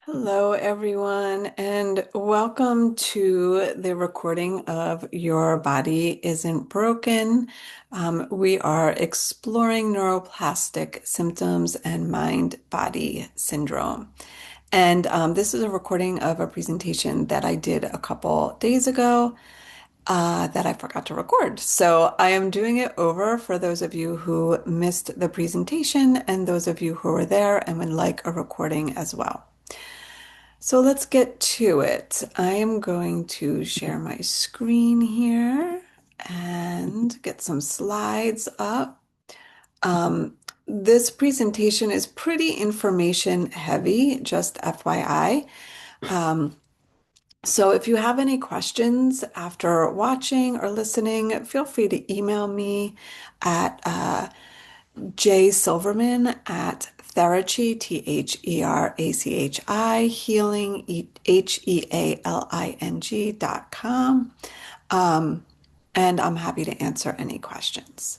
Hello, everyone, and welcome to the recording of Your Body Isn't Broken. We are exploring neuroplastic symptoms and mind-body syndrome. And this is a recording of a presentation that I did a couple days ago that I forgot to record. So I am doing it over for those of you who missed the presentation and those of you who were there and would like a recording as well. So let's get to it. I am going to share my screen here and get some slides up. Um, this presentation is pretty information heavy, just FYI. Um, so if you have any questions after watching or listening, feel free to email me at jsilverman at Therachi, Therachi, healing, healing.com. And I'm happy to answer any questions.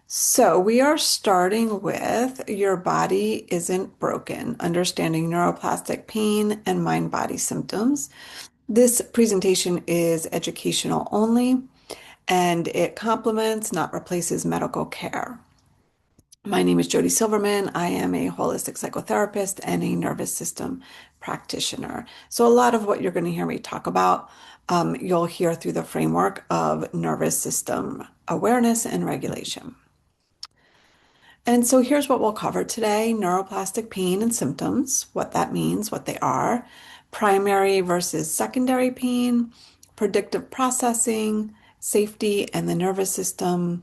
So we are starting with Your Body Isn't Broken, Understanding Neuroplastic Pain and Mind-Body Symptoms. This presentation is educational only, and it complements, not replaces medical care. My name is Jody Silverman. I am a holistic psychotherapist and a nervous system practitioner. So a lot of what you're going to hear me talk about, you'll hear through the framework of nervous system awareness and regulation. And so here's what we'll cover today: neuroplastic pain and symptoms, what that means, what they are, primary versus secondary pain, predictive processing, safety and the nervous system,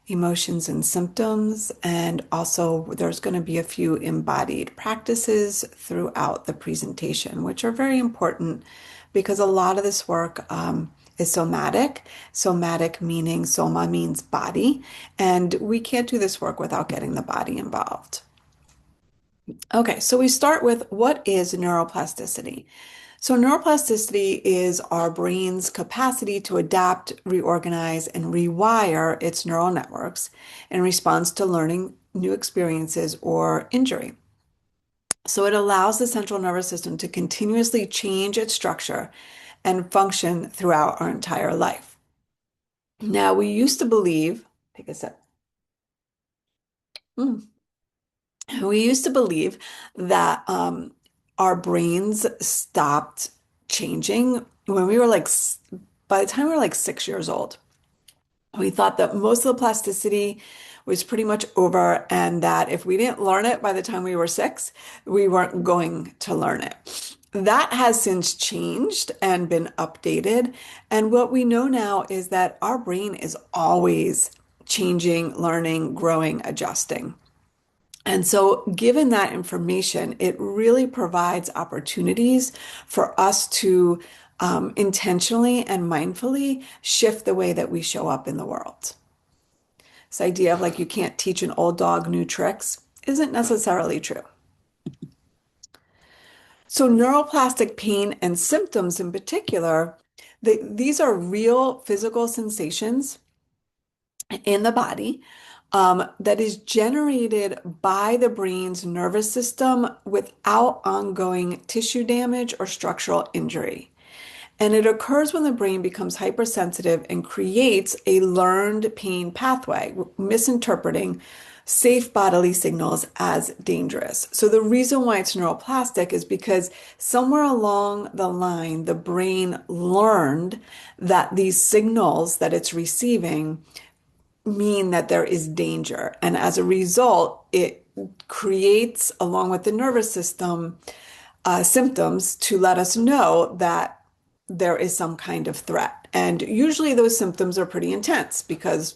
emotions and symptoms, and also there's going to be a few embodied practices throughout the presentation, which are very important because a lot of this work is somatic. Somatic meaning soma means body, and we can't do this work without getting the body involved. Okay, so we start with what is neuroplasticity? So neuroplasticity is our brain's capacity to adapt, reorganize, and rewire its neural networks in response to learning new experiences or injury. So it allows the central nervous system to continuously change its structure and function throughout our entire life. Now, we used to believe, take a sip. Mm. We used to believe that our brains stopped changing when we were by the time we were like 6 years old. We thought that most of the plasticity was pretty much over, and that if we didn't learn it by the time we were 6, we weren't going to learn it. That has since changed and been updated. And what we know now is that our brain is always changing, learning, growing, adjusting. And so, given that information, it really provides opportunities for us to intentionally and mindfully shift the way that we show up in the world. This idea of like you can't teach an old dog new tricks isn't necessarily true. So, neuroplastic pain and symptoms in particular, these are real physical sensations in the body that is generated by the brain's nervous system without ongoing tissue damage or structural injury. And it occurs when the brain becomes hypersensitive and creates a learned pain pathway, misinterpreting safe bodily signals as dangerous. So the reason why it's neuroplastic is because somewhere along the line, the brain learned that these signals that it's receiving mean that there is danger. And as a result, it creates, along with the nervous system, symptoms to let us know that there is some kind of threat. And usually those symptoms are pretty intense because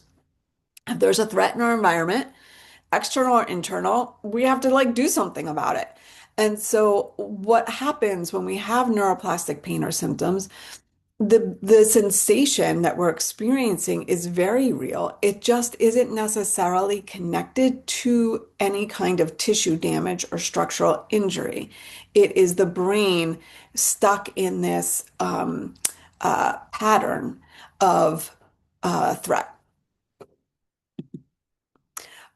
if there's a threat in our environment, external or internal, we have to like do something about it. And so what happens when we have neuroplastic pain or symptoms, the sensation that we're experiencing is very real. It just isn't necessarily connected to any kind of tissue damage or structural injury. It is the brain stuck in this pattern of threat.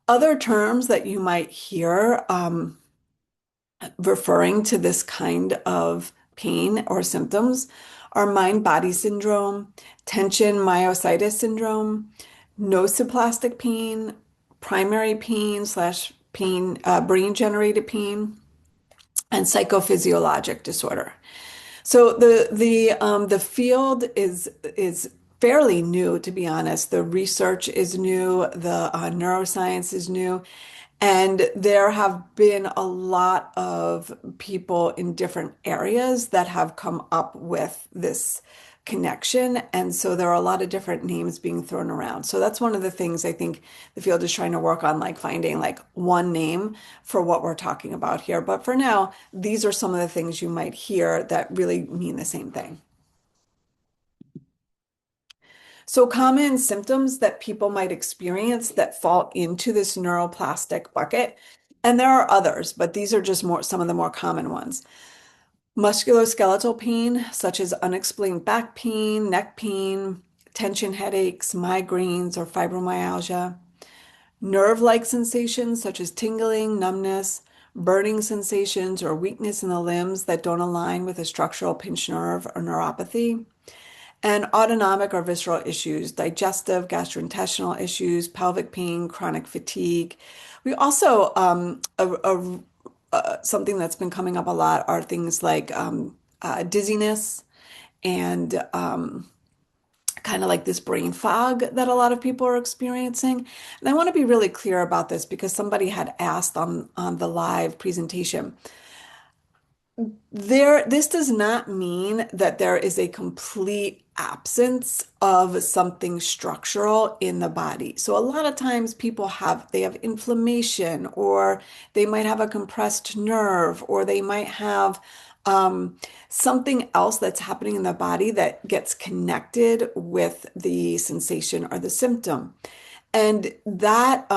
Other terms that you might hear referring to this kind of pain or symptoms are mind-body syndrome, tension myositis syndrome, nociplastic pain, primary pain slash pain, brain-generated pain, and psychophysiologic disorder. So the field is fairly new, to be honest. The research is new, the neuroscience is new, and there have been a lot of people in different areas that have come up with this connection. And so there are a lot of different names being thrown around. So that's one of the things I think the field is trying to work on, like finding like one name for what we're talking about here. But for now, these are some of the things you might hear that really mean the same thing. So common symptoms that people might experience that fall into this neuroplastic bucket, and there are others, but these are just more some of the more common ones. Musculoskeletal pain, such as unexplained back pain, neck pain, tension headaches, migraines, or fibromyalgia. Nerve-like sensations such as tingling, numbness, burning sensations, or weakness in the limbs that don't align with a structural pinched nerve or neuropathy. And autonomic or visceral issues, digestive, gastrointestinal issues, pelvic pain, chronic fatigue. We also, something that's been coming up a lot are things like dizziness and kind of like this brain fog that a lot of people are experiencing. And I want to be really clear about this because somebody had asked on the live presentation. This does not mean that there is a complete absence of something structural in the body. So a lot of times they have inflammation, or they might have a compressed nerve, or they might have something else that's happening in the body that gets connected with the sensation or the symptom. And that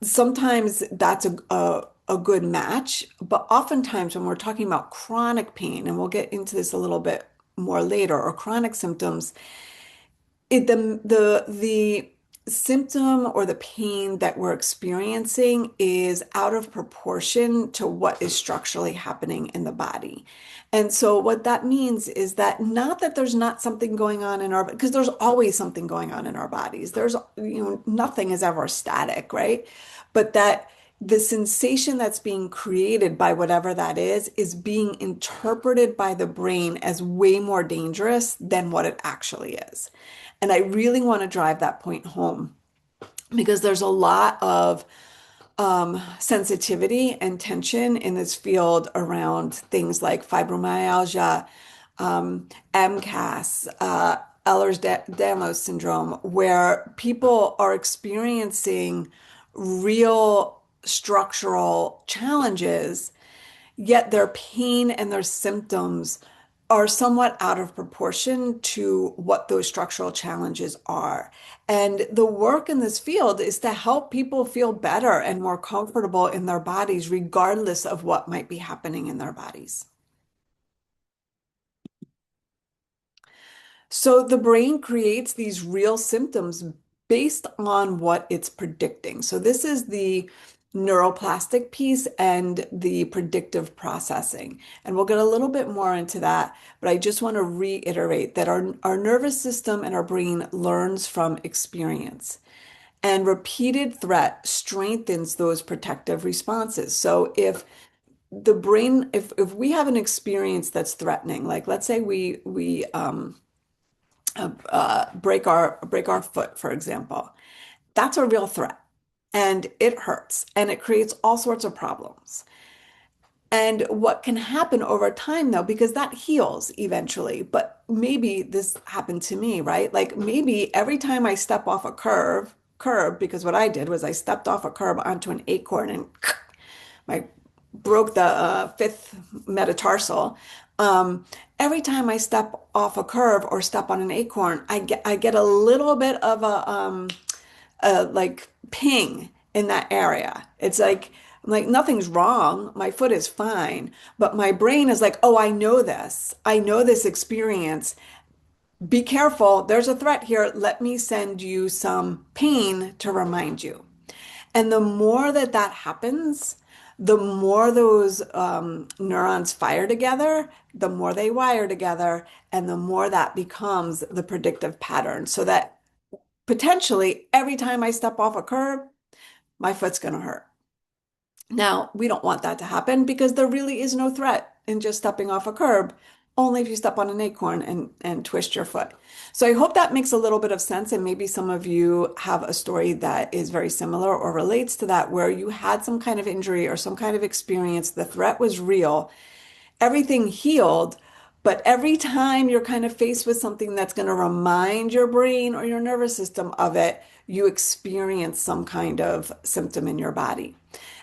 sometimes that's a good match, but oftentimes when we're talking about chronic pain, and we'll get into this a little bit more later, or chronic symptoms, the symptom or the pain that we're experiencing is out of proportion to what is structurally happening in the body. And so what that means is that not that there's not something going on in our, because there's always something going on in our bodies. Nothing is ever static, right? But that the sensation that's being created by whatever that is being interpreted by the brain as way more dangerous than what it actually is. And I really want to drive that point home because there's a lot of sensitivity and tension in this field around things like fibromyalgia, MCAS, Ehlers-Danlos syndrome, where people are experiencing real structural challenges, yet their pain and their symptoms are somewhat out of proportion to what those structural challenges are. And the work in this field is to help people feel better and more comfortable in their bodies, regardless of what might be happening in their bodies. So the brain creates these real symptoms based on what it's predicting. So this is the neuroplastic piece and the predictive processing. And we'll get a little bit more into that, but I just want to reiterate that our nervous system and our brain learns from experience. And repeated threat strengthens those protective responses. So if we have an experience that's threatening, like let's say we break our foot, for example. That's a real threat, and it hurts, and it creates all sorts of problems. And what can happen over time, though, because that heals eventually, but maybe this happened to me, right? Like maybe every time I step off a curb, because what I did was I stepped off a curb onto an acorn and my broke the fifth metatarsal. Every time I step off a curb or step on an acorn, I get a little bit of a like ping in that area. It's like I'm like nothing's wrong. My foot is fine, but my brain is like, oh, I know this. I know this experience. Be careful. There's a threat here. Let me send you some pain to remind you. And the more that that happens, The more those neurons fire together, the more they wire together, and the more that becomes the predictive pattern. So that potentially every time I step off a curb, my foot's going to hurt. Now, we don't want that to happen because there really is no threat in just stepping off a curb, only if you step on an acorn and twist your foot. So I hope that makes a little bit of sense. And maybe some of you have a story that is very similar or relates to that, where you had some kind of injury or some kind of experience. The threat was real, everything healed. But every time you're kind of faced with something that's going to remind your brain or your nervous system of it, you experience some kind of symptom in your body.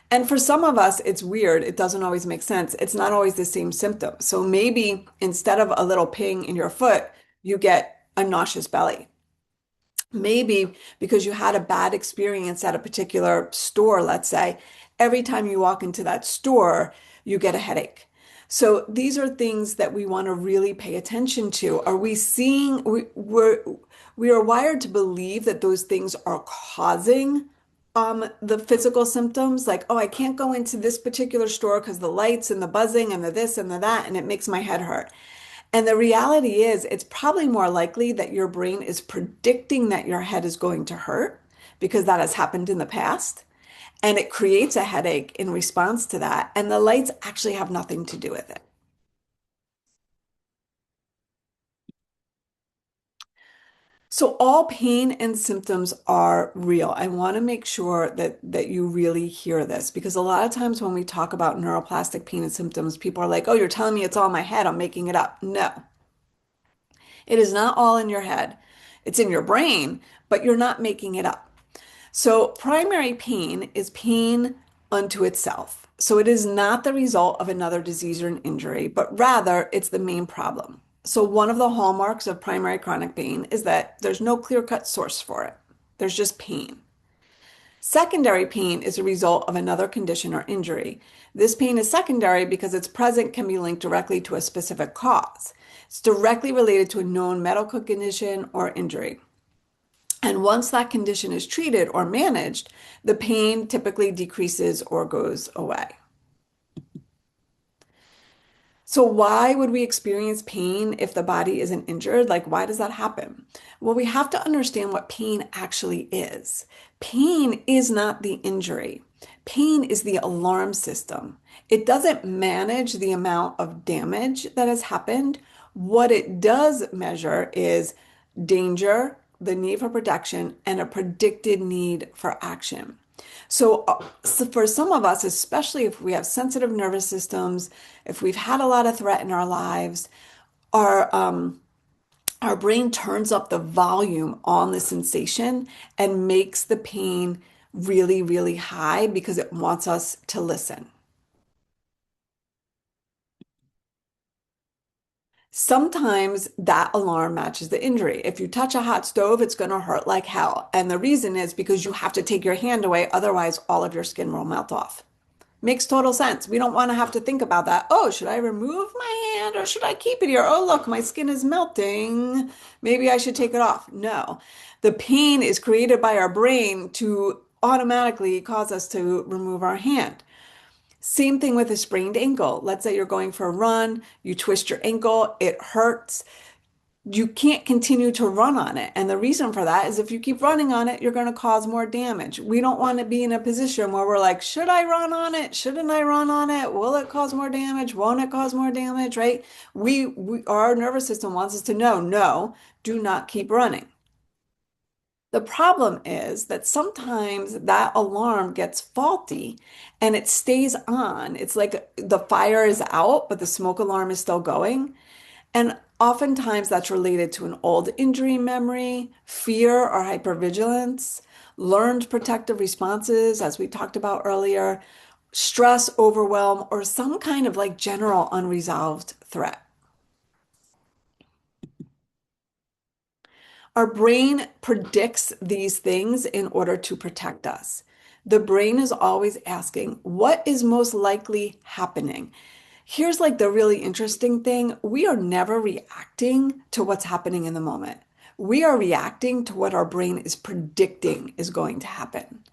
And for some of us, it's weird. It doesn't always make sense. It's not always the same symptom. So maybe instead of a little ping in your foot, you get a nauseous belly. Maybe because you had a bad experience at a particular store, let's say, every time you walk into that store, you get a headache. So these are things that we want to really pay attention to. Are we seeing, we are wired to believe that those things are causing the physical symptoms, like, oh, I can't go into this particular store because the lights and the buzzing and the this and the that, and it makes my head hurt. And the reality is, it's probably more likely that your brain is predicting that your head is going to hurt because that has happened in the past. And it creates a headache in response to that. And the lights actually have nothing to do with it. So all pain and symptoms are real. I want to make sure that you really hear this because a lot of times when we talk about neuroplastic pain and symptoms, people are like, "Oh, you're telling me it's all in my head. I'm making it up." No, it is not all in your head. It's in your brain, but you're not making it up. So primary pain is pain unto itself. So it is not the result of another disease or an injury, but rather it's the main problem. So one of the hallmarks of primary chronic pain is that there's no clear-cut source for it. There's just pain. Secondary pain is a result of another condition or injury. This pain is secondary because its present can be linked directly to a specific cause. It's directly related to a known medical condition or injury. And once that condition is treated or managed, the pain typically decreases or goes away. So why would we experience pain if the body isn't injured? Like, why does that happen? Well, we have to understand what pain actually is. Pain is not the injury. Pain is the alarm system. It doesn't manage the amount of damage that has happened. What it does measure is danger, the need for protection, and a predicted need for action. So for some of us, especially if we have sensitive nervous systems, if we've had a lot of threat in our lives, our our brain turns up the volume on the sensation and makes the pain really, really high because it wants us to listen. Sometimes that alarm matches the injury. If you touch a hot stove, it's going to hurt like hell. And the reason is because you have to take your hand away, otherwise, all of your skin will melt off. Makes total sense. We don't want to have to think about that. Oh, should I remove my hand or should I keep it here? Oh, look, my skin is melting. Maybe I should take it off. No, the pain is created by our brain to automatically cause us to remove our hand. Same thing with a sprained ankle. Let's say you're going for a run, you twist your ankle, it hurts. You can't continue to run on it. And the reason for that is if you keep running on it, you're going to cause more damage. We don't want to be in a position where we're like, should I run on it? Shouldn't I run on it? Will it cause more damage? Won't it cause more damage? Right? Our nervous system wants us to know, no, do not keep running. The problem is that sometimes that alarm gets faulty and it stays on. It's like the fire is out, but the smoke alarm is still going. And oftentimes that's related to an old injury memory, fear or hypervigilance, learned protective responses, as we talked about earlier, stress, overwhelm, or some kind of like general unresolved threat. Our brain predicts these things in order to protect us. The brain is always asking, what is most likely happening? Here's like the really interesting thing. We are never reacting to what's happening in the moment. We are reacting to what our brain is predicting is going to happen.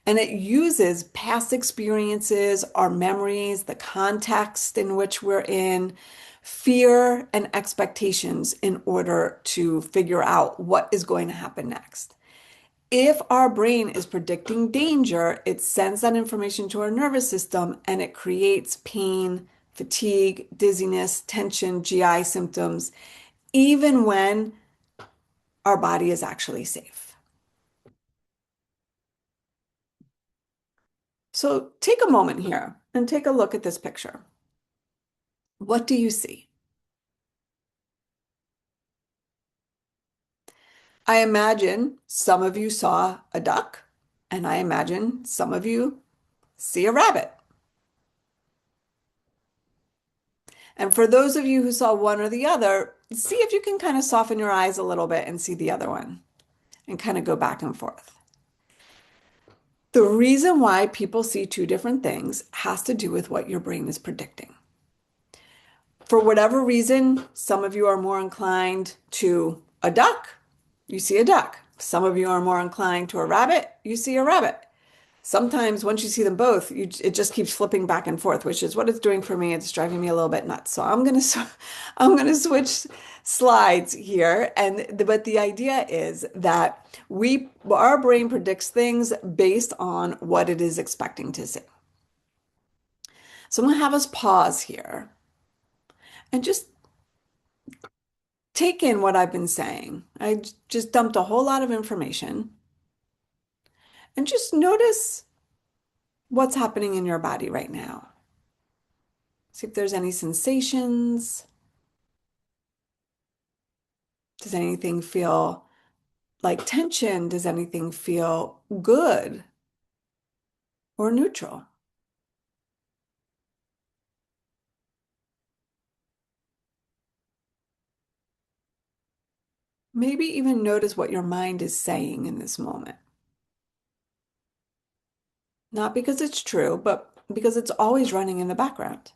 And it uses past experiences, our memories, the context in which we're in, fear, and expectations in order to figure out what is going to happen next. If our brain is predicting danger, it sends that information to our nervous system and it creates pain, fatigue, dizziness, tension, GI symptoms, even when our body is actually safe. So take a moment here and take a look at this picture. What do you see? I imagine some of you saw a duck, and I imagine some of you see a rabbit. And for those of you who saw one or the other, see if you can kind of soften your eyes a little bit and see the other one and kind of go back and forth. The reason why people see two different things has to do with what your brain is predicting. For whatever reason, some of you are more inclined to a duck, you see a duck. Some of you are more inclined to a rabbit, you see a rabbit. Sometimes once you see them both, it just keeps flipping back and forth, which is what it's doing for me. It's driving me a little bit nuts. So I'm gonna switch slides here. But the idea is that our brain predicts things based on what it is expecting to see. So I'm gonna have us pause here and just take in what I've been saying. I just dumped a whole lot of information and just notice what's happening in your body right now. See if there's any sensations. Does anything feel like tension? Does anything feel good or neutral? Maybe even notice what your mind is saying in this moment. Not because it's true, but because it's always running in the background.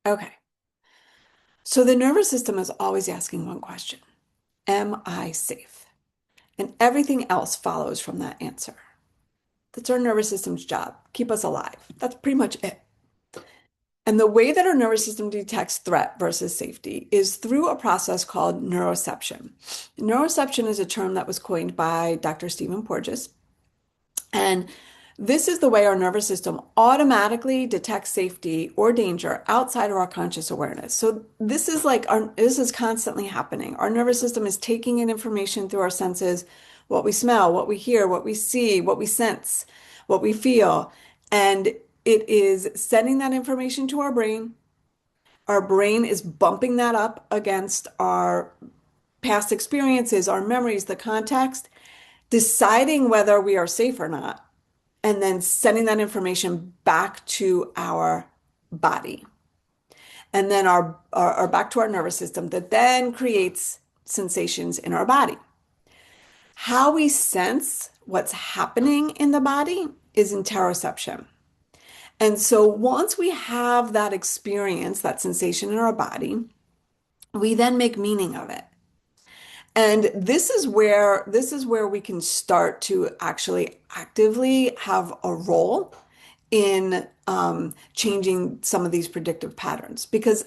Okay. So the nervous system is always asking one question. Am I safe? And everything else follows from that answer. That's our nervous system's job. Keep us alive. That's pretty much it. And the way that our nervous system detects threat versus safety is through a process called neuroception. Neuroception is a term that was coined by Dr. Stephen Porges. And this is the way our nervous system automatically detects safety or danger outside of our conscious awareness. So this is constantly happening. Our nervous system is taking in information through our senses, what we smell, what we hear, what we see, what we sense, what we feel, and it is sending that information to our brain. Our brain is bumping that up against our past experiences, our memories, the context, deciding whether we are safe or not, and then sending that information back to our body. And then our back to our nervous system that then creates sensations in our body. How we sense what's happening in the body is interoception. And so once we have that experience, that sensation in our body, we then make meaning of it. And this is where we can start to actually actively have a role in changing some of these predictive patterns. Because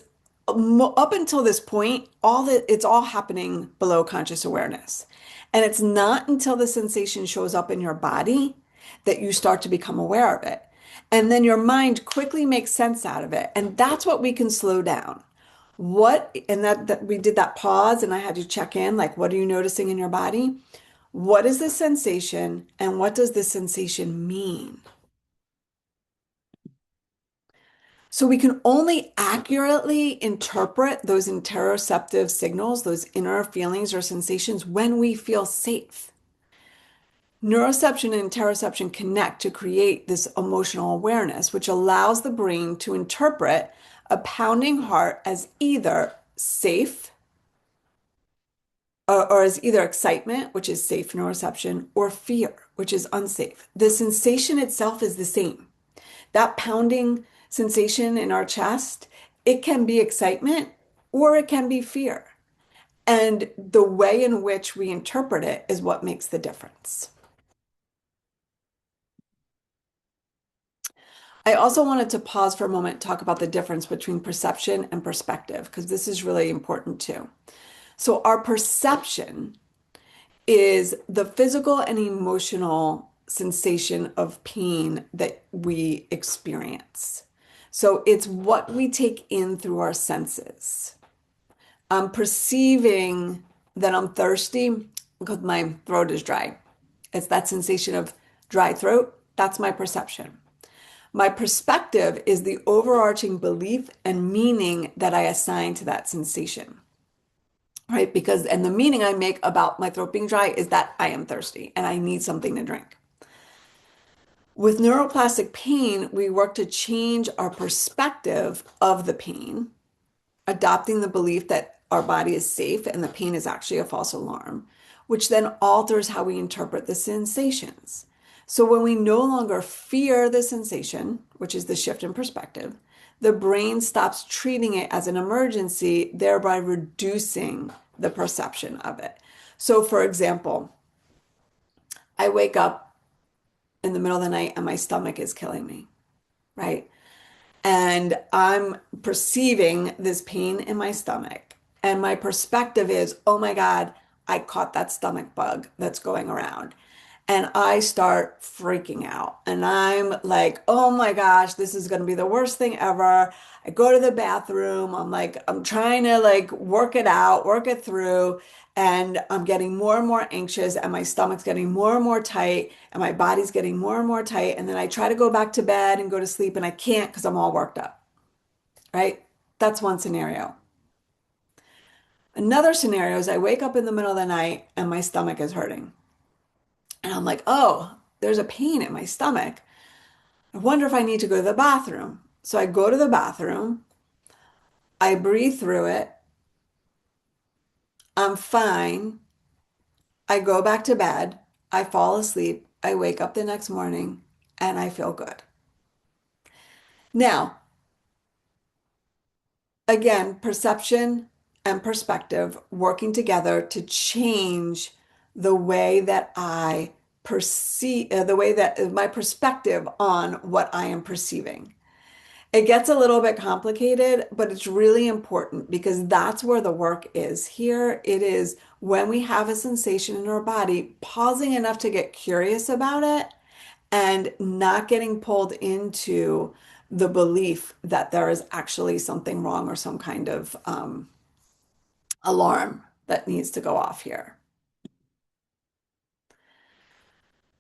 up until this point, it's all happening below conscious awareness. And it's not until the sensation shows up in your body that you start to become aware of it. And then your mind quickly makes sense out of it. And that's what we can slow down. And that we did that pause and I had you check in, like, what are you noticing in your body? What is the sensation and what does the sensation mean? So we can only accurately interpret those interoceptive signals, those inner feelings or sensations when we feel safe. Neuroception and interoception connect to create this emotional awareness, which allows the brain to interpret a pounding heart as either safe or as either excitement, which is safe neuroception, or fear, which is unsafe. The sensation itself is the same. That pounding sensation in our chest It can be excitement or it can be fear. And the way in which we interpret it is what makes the difference. I also wanted to pause for a moment, talk about the difference between perception and perspective, because this is really important too. So, our perception is the physical and emotional sensation of pain that we experience. So, it's what we take in through our senses. I'm perceiving that I'm thirsty because my throat is dry. It's that sensation of dry throat. That's my perception. My perspective is the overarching belief and meaning that I assign to that sensation, right? Because, and the meaning I make about my throat being dry is that I am thirsty and I need something to drink. With neuroplastic pain, we work to change our perspective of the pain, adopting the belief that our body is safe and the pain is actually a false alarm, which then alters how we interpret the sensations. So when we no longer fear the sensation, which is the shift in perspective, the brain stops treating it as an emergency, thereby reducing the perception of it. So, for example, I wake up in the middle of the night and my stomach is killing me, right? And I'm perceiving this pain in my stomach. And my perspective is, oh my God, I caught that stomach bug that's going around. And I start freaking out. And I'm like, oh my gosh, this is going to be the worst thing ever. I go to the bathroom. I'm like, I'm trying to like work it out, work it through. And I'm getting more and more anxious, and my stomach's getting more and more tight, and my body's getting more and more tight. And then I try to go back to bed and go to sleep, and I can't because I'm all worked up, right? That's one scenario. Another scenario is I wake up in the middle of the night and my stomach is hurting. And I'm like, oh, there's a pain in my stomach. I wonder if I need to go to the bathroom. So I go to the bathroom, I breathe through it, I'm fine. I go back to bed, I fall asleep, I wake up the next morning, and I feel good. Now, again, perception and perspective working together to change the way that I perceive, the way that my perspective on what I am perceiving. It gets a little bit complicated, but it's really important because that's where the work is here. It is when we have a sensation in our body, pausing enough to get curious about it and not getting pulled into the belief that there is actually something wrong or some kind of alarm that needs to go off here.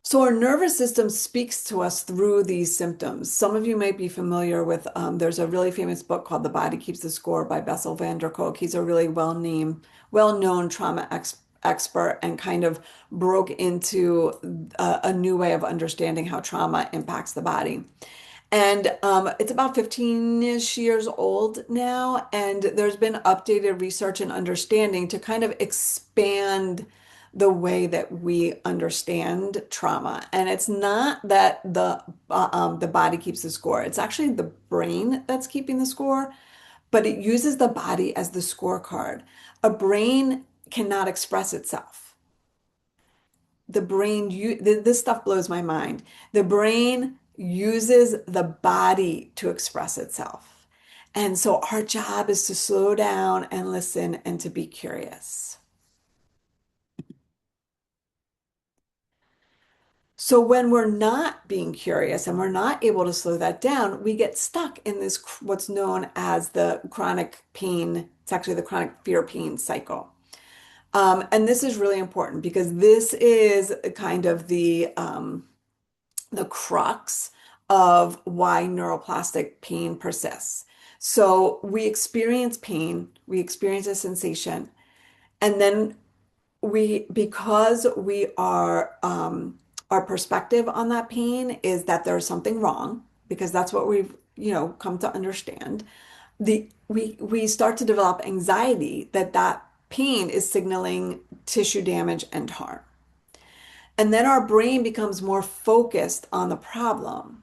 So our nervous system speaks to us through these symptoms. Some of you might be familiar with, there's a really famous book called The Body Keeps the Score by Bessel van der Kolk. He's a really well-known trauma expert and kind of broke into a new way of understanding how trauma impacts the body. And it's about 15-ish years old now, and there's been updated research and understanding to kind of expand the way that we understand trauma. And it's not that the body keeps the score. It's actually the brain that's keeping the score, but it uses the body as the scorecard. A brain cannot express itself. The brain, this stuff blows my mind. The brain uses the body to express itself. And so our job is to slow down and listen and to be curious. So when we're not being curious and we're not able to slow that down, we get stuck in this what's known as the chronic pain. It's actually the chronic fear pain cycle. And this is really important because this is kind of the crux of why neuroplastic pain persists. So we experience pain, we experience a sensation, and then because we are our perspective on that pain is that there's something wrong, because that's what we've come to understand. We start to develop anxiety that that pain is signaling tissue damage and harm. And then our brain becomes more focused on the problem.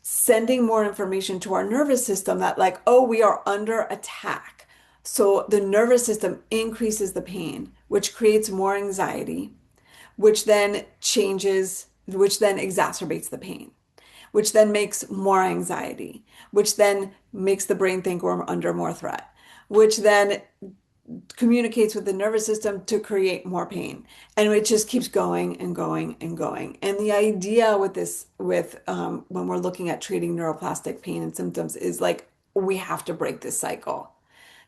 sending more information to our nervous system that like, oh, we are under attack. So the nervous system increases the pain, which creates more anxiety, which then exacerbates the pain, which then makes more anxiety, which then makes the brain think we're under more threat, which then communicates with the nervous system to create more pain. And it just keeps going and going and going. And the idea with when we're looking at treating neuroplastic pain and symptoms is like, we have to break this cycle.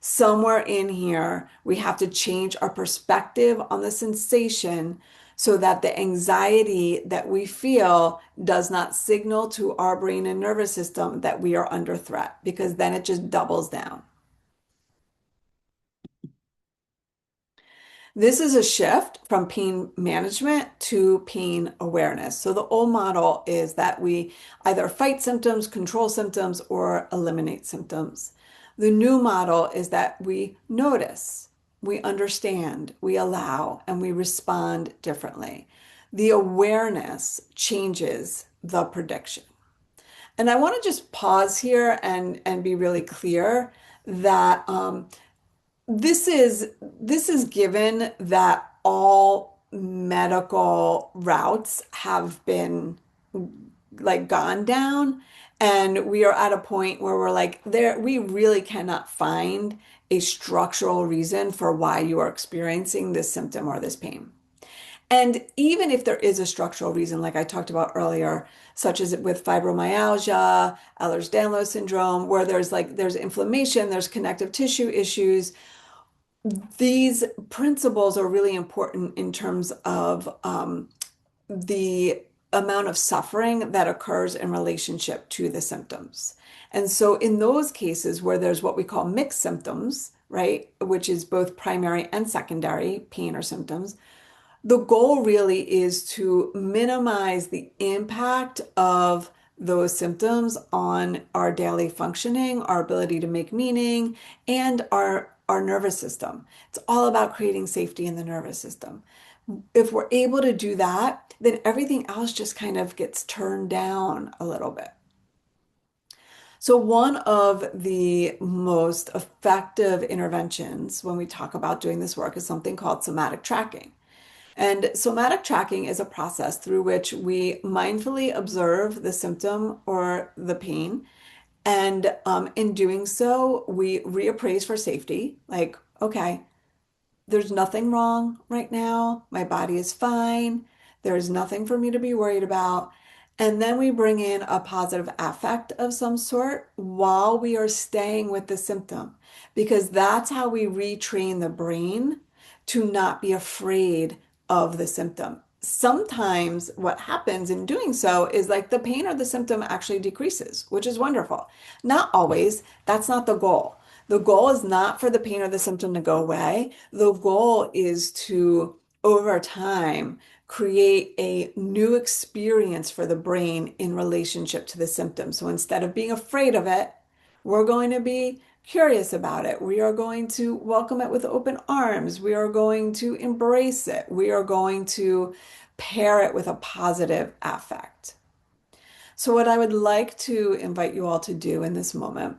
Somewhere in here, we have to change our perspective on the sensation so that the anxiety that we feel does not signal to our brain and nervous system that we are under threat, because then it just doubles down. This is a shift from pain management to pain awareness. So the old model is that we either fight symptoms, control symptoms, or eliminate symptoms. The new model is that we notice, we understand, we allow, and we respond differently. The awareness changes the prediction. And I want to just pause here and be really clear that this is given that all medical routes have been like gone down, and we are at a point where we're like there we really cannot find a structural reason for why you are experiencing this symptom or this pain. And even if there is a structural reason, like I talked about earlier, such as with fibromyalgia, Ehlers-Danlos syndrome, where there's inflammation, there's connective tissue issues, these principles are really important in terms of the amount of suffering that occurs in relationship to the symptoms. And so, in those cases where there's what we call mixed symptoms, right, which is both primary and secondary pain or symptoms, the goal really is to minimize the impact of those symptoms on our daily functioning, our ability to make meaning, and our nervous system. It's all about creating safety in the nervous system. If we're able to do that, then everything else just kind of gets turned down a little bit. So, one of the most effective interventions when we talk about doing this work is something called somatic tracking. And somatic tracking is a process through which we mindfully observe the symptom or the pain. And in doing so, we reappraise for safety. Like, okay, there's nothing wrong right now. My body is fine. There is nothing for me to be worried about. And then we bring in a positive affect of some sort while we are staying with the symptom, because that's how we retrain the brain to not be afraid of the symptom. Sometimes what happens in doing so is like the pain or the symptom actually decreases, which is wonderful. Not always. That's not the goal. The goal is not for the pain or the symptom to go away. The goal is to, over time, create a new experience for the brain in relationship to the symptom. So instead of being afraid of it, we're going to be curious about it. We are going to welcome it with open arms. We are going to embrace it. We are going to pair it with a positive affect. So, what I would like to invite you all to do in this moment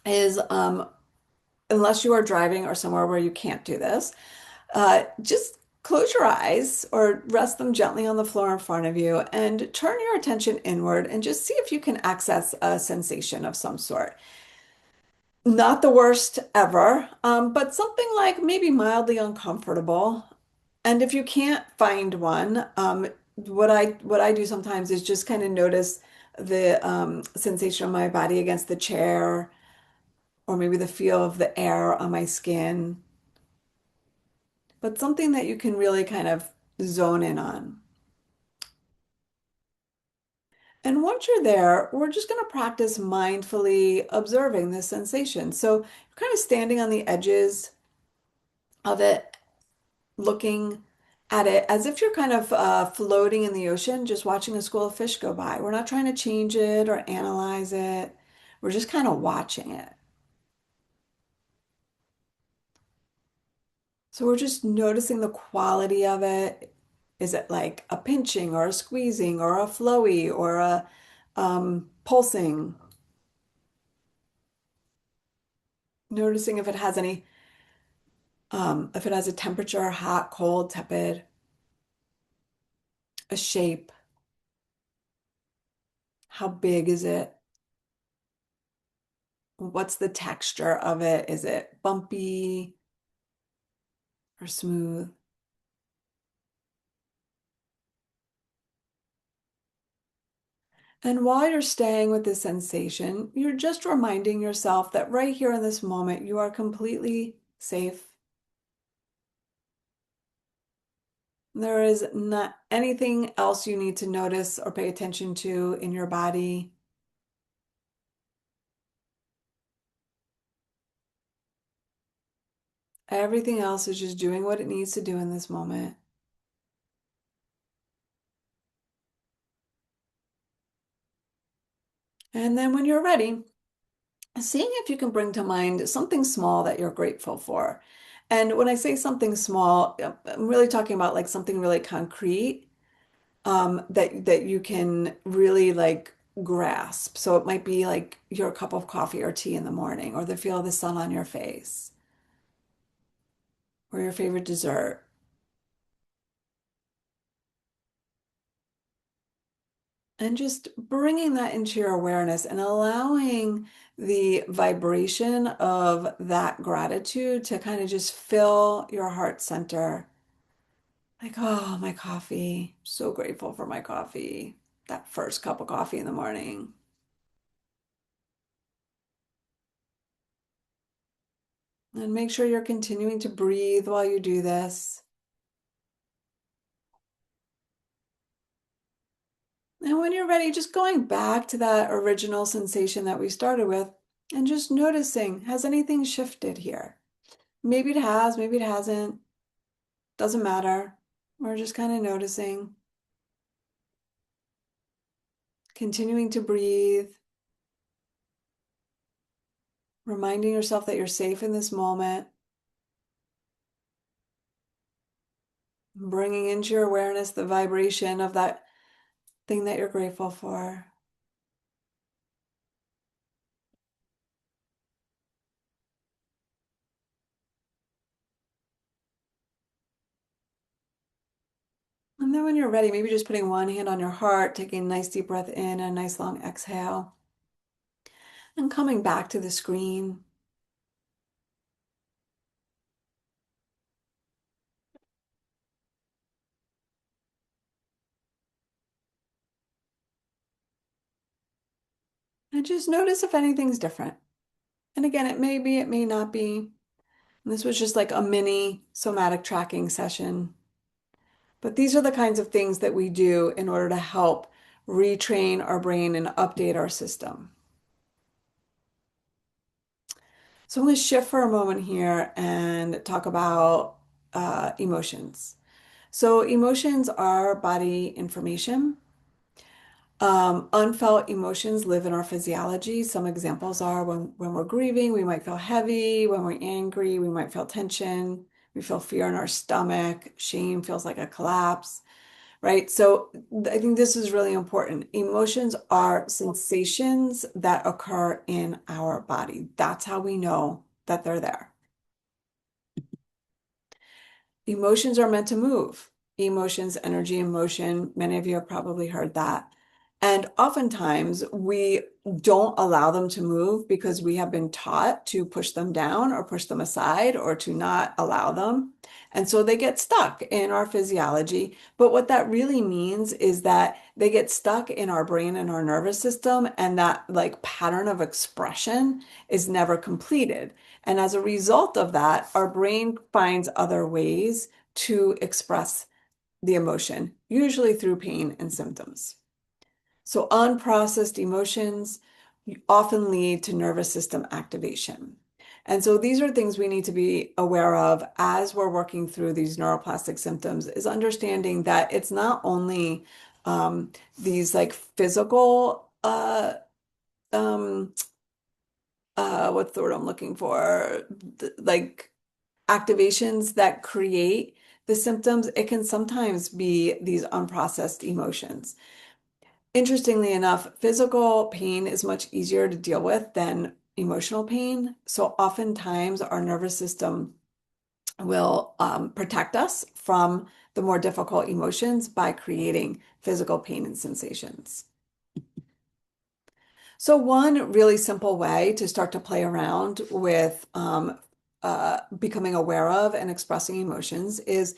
is, unless you are driving or somewhere where you can't do this, just close your eyes or rest them gently on the floor in front of you and turn your attention inward and just see if you can access a sensation of some sort. Not the worst ever, but something like maybe mildly uncomfortable. And if you can't find one, what I do sometimes is just kind of notice the sensation of my body against the chair, or maybe the feel of the air on my skin, but something that you can really kind of zone in on. And once you're there, we're just going to practice mindfully observing this sensation. So you're kind of standing on the edges of it, looking at it as if you're kind of floating in the ocean, just watching a school of fish go by. We're not trying to change it or analyze it. We're just kind of watching it. So we're just noticing the quality of it. Is it like a pinching or a squeezing or a flowy or pulsing, noticing if it has any, if it has a temperature, hot, cold, tepid, a shape, how big is it? What's the texture of it? Is it bumpy or smooth? And while you're staying with this sensation, you're just reminding yourself that right here in this moment, you are completely safe. There is not anything else you need to notice or pay attention to in your body. Everything else is just doing what it needs to do in this moment. And then when you're ready, seeing if you can bring to mind something small that you're grateful for. And when I say something small, I'm really talking about like something really concrete, that you can really like grasp. So it might be like your cup of coffee or tea in the morning, or the feel of the sun on your face, or your favorite dessert. And just bringing that into your awareness and allowing the vibration of that gratitude to kind of just fill your heart center. Like, oh, my coffee. So grateful for my coffee. That first cup of coffee in the morning. And make sure you're continuing to breathe while you do this. And when you're ready, just going back to that original sensation that we started with and just noticing, has anything shifted here? Maybe it has, maybe it hasn't. Doesn't matter. We're just kind of noticing, continuing to breathe, reminding yourself that you're safe in this moment, bringing into your awareness the vibration of that thing that you're grateful for. And then when you're ready, maybe just putting one hand on your heart, taking a nice deep breath in and a nice long exhale, and coming back to the screen. And just notice if anything's different. And again, it may be, it may not be. And this was just like a mini somatic tracking session. But these are the kinds of things that we do in order to help retrain our brain and update our system. So I'm going to shift for a moment here and talk about emotions. So emotions are body information. Unfelt emotions live in our physiology. Some examples are when we're grieving, we might feel heavy. When we're angry, we might feel tension. We feel fear in our stomach. Shame feels like a collapse, right? So I think this is really important. Emotions are sensations that occur in our body. That's how we know that they're there. Emotions are meant to move. Emotions, energy, emotion. Many of you have probably heard that. And oftentimes we don't allow them to move because we have been taught to push them down or push them aside or to not allow them. And so they get stuck in our physiology. But what that really means is that they get stuck in our brain and our nervous system, and that like pattern of expression is never completed. And as a result of that, our brain finds other ways to express the emotion, usually through pain and symptoms. So unprocessed emotions often lead to nervous system activation. And so these are things we need to be aware of as we're working through these neuroplastic symptoms, is understanding that it's not only these like physical um, what's the word I'm looking for? Like activations that create the symptoms. It can sometimes be these unprocessed emotions. Interestingly enough, physical pain is much easier to deal with than emotional pain. So oftentimes our nervous system will protect us from the more difficult emotions by creating physical pain and sensations. So one really simple way to start to play around with becoming aware of and expressing emotions is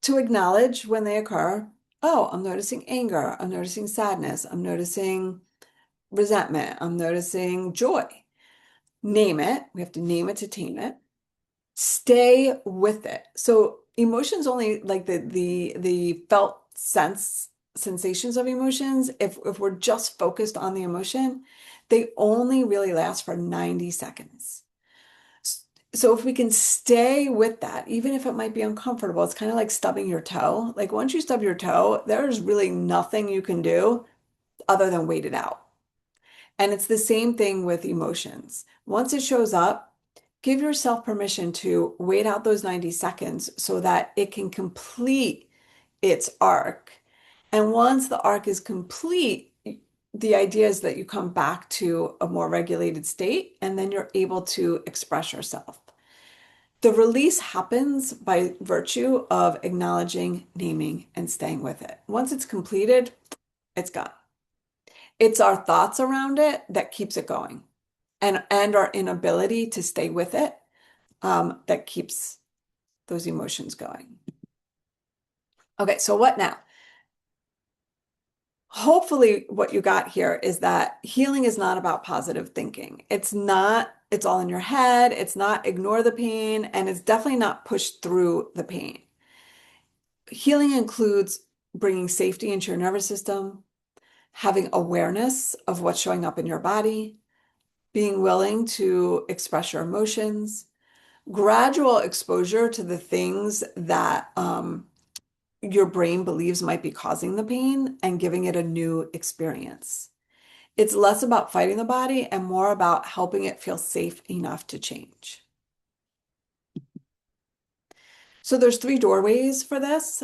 to acknowledge when they occur. Oh, I'm noticing anger. I'm noticing sadness. I'm noticing resentment. I'm noticing joy. Name it. We have to name it to tame it. Stay with it. So emotions only like the felt sensations of emotions, if we're just focused on the emotion, they only really last for 90 seconds. So if we can stay with that, even if it might be uncomfortable, it's kind of like stubbing your toe. Like once you stub your toe, there's really nothing you can do other than wait it out. And it's the same thing with emotions. Once it shows up, give yourself permission to wait out those 90 seconds so that it can complete its arc. And once the arc is complete, the idea is that you come back to a more regulated state and then you're able to express yourself. The release happens by virtue of acknowledging, naming, and staying with it. Once it's completed, it's gone. It's our thoughts around it that keeps it going, and our inability to stay with it that keeps those emotions going. Okay, so what now? Hopefully, what you got here is that healing is not about positive thinking. It's not, it's all in your head. It's not ignore the pain, and it's definitely not push through the pain. Healing includes bringing safety into your nervous system, having awareness of what's showing up in your body, being willing to express your emotions, gradual exposure to the things that your brain believes might be causing the pain and giving it a new experience. It's less about fighting the body and more about helping it feel safe enough to change. So there's three doorways for this.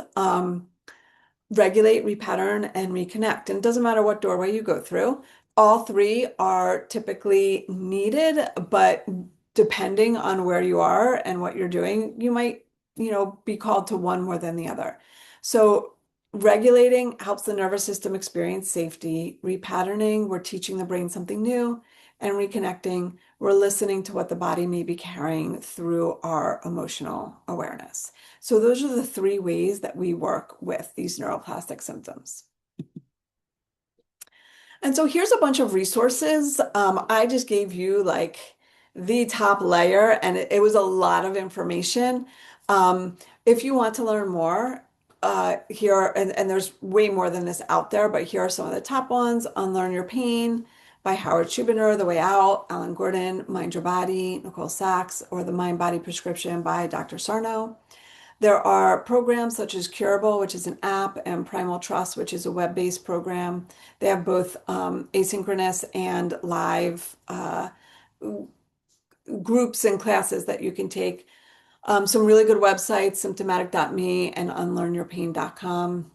Regulate, repattern, and reconnect. And it doesn't matter what doorway you go through. All three are typically needed, but depending on where you are and what you're doing, you might, be called to one more than the other. So regulating helps the nervous system experience safety. Repatterning, we're teaching the brain something new. And reconnecting, we're listening to what the body may be carrying through our emotional awareness. So those are the three ways that we work with these neuroplastic symptoms. And so here's a bunch of resources. I just gave you like the top layer, and it was a lot of information. If you want to learn more, here, and there's way more than this out there, but here are some of the top ones. Unlearn Your Pain by Howard Schubiner, The Way Out, Alan Gordon, Mind Your Body, Nicole Sachs, or The Mind Body Prescription by Dr. Sarno. There are programs such as Curable, which is an app, and Primal Trust, which is a web-based program. They have both asynchronous and live groups and classes that you can take. Some really good websites, symptomatic.me and unlearnyourpain.com.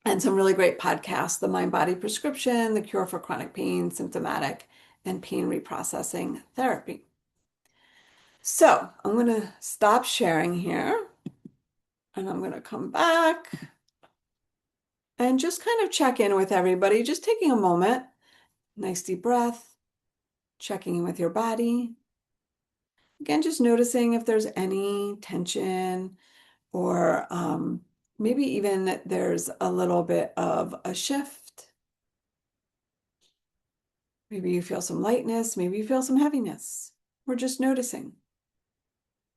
And some really great podcasts, The Mind Body Prescription, The Cure for Chronic Pain, Symptomatic, and Pain Reprocessing Therapy. So I'm going to stop sharing here. And I'm going to come back and just kind of check in with everybody, just taking a moment, nice deep breath, checking in with your body. Again, just noticing if there's any tension or maybe even there's a little bit of a shift. Maybe you feel some lightness, maybe you feel some heaviness. We're just noticing.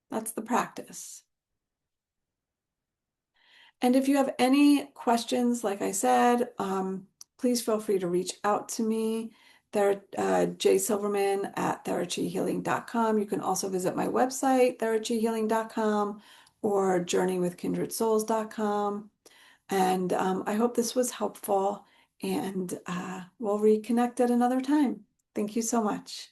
That's the practice. And if you have any questions, like I said, please feel free to reach out to me. There, Jay Silverman at therachihealing.com. You can also visit my website, therachihealing.com, or journeywithkindredsouls.com. And I hope this was helpful, and we'll reconnect at another time. Thank you so much.